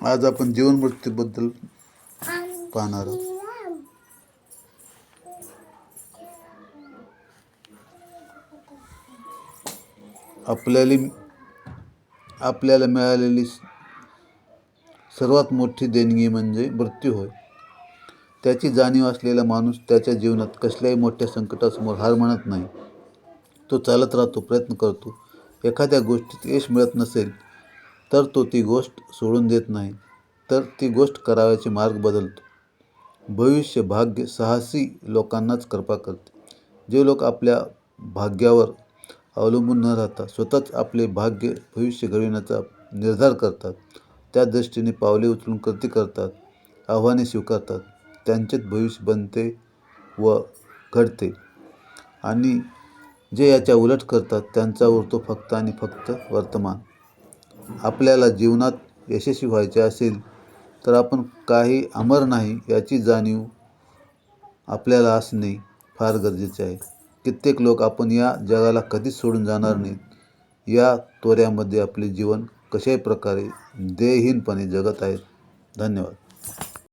आज आपण जीवन मृत्यूबद्दल पाहणार आहोत. आपल्याला मिळालेली सर्वात मोठी देणगी म्हणजे मृत्यू होय. त्याची जाणीव असलेला माणूस त्याच्या जीवनात कसल्याही मोठ्या संकटासमोर हार मानत नाही. तो चालत राहतो, प्रयत्न करतो. एखाद्या गोष्टीत यश मिळत नसेल तर तो ती गोष्ट सोडून देत नाही, तर ती गोष्ट करावयाचे मार्ग बदलतो. भविष्य भाग्य साहसी लोकांनाच कृपा करते. जे लोक आपल्या भाग्यावर अवलंबून न राहता स्वतःच आपले भाग्य भविष्य घडविण्याचा निर्धार करतात, त्या दृष्टीने पावले उचलून कृती करतात, आव्हाने स्वीकारतात, त्यांचेच भविष्य बनते व घडते. आणि जे याच्या उलट करतात त्यांचा उरतो फक्त आणि फक्त वर्तमान. आपल्याला जीवनात यशस्वी व्हायचे असेल तर आपण काही अमर नाही याची जाणीव आपल्याला असणे फार गरजेचे आहे. कित्येक लोक आपण या जगाला कधीच सोडून जाणार नाहीत या तोऱ्यामध्ये आपले जीवन कशाही प्रकारे ध्येयहीनपणे जगत आहेत. धन्यवाद.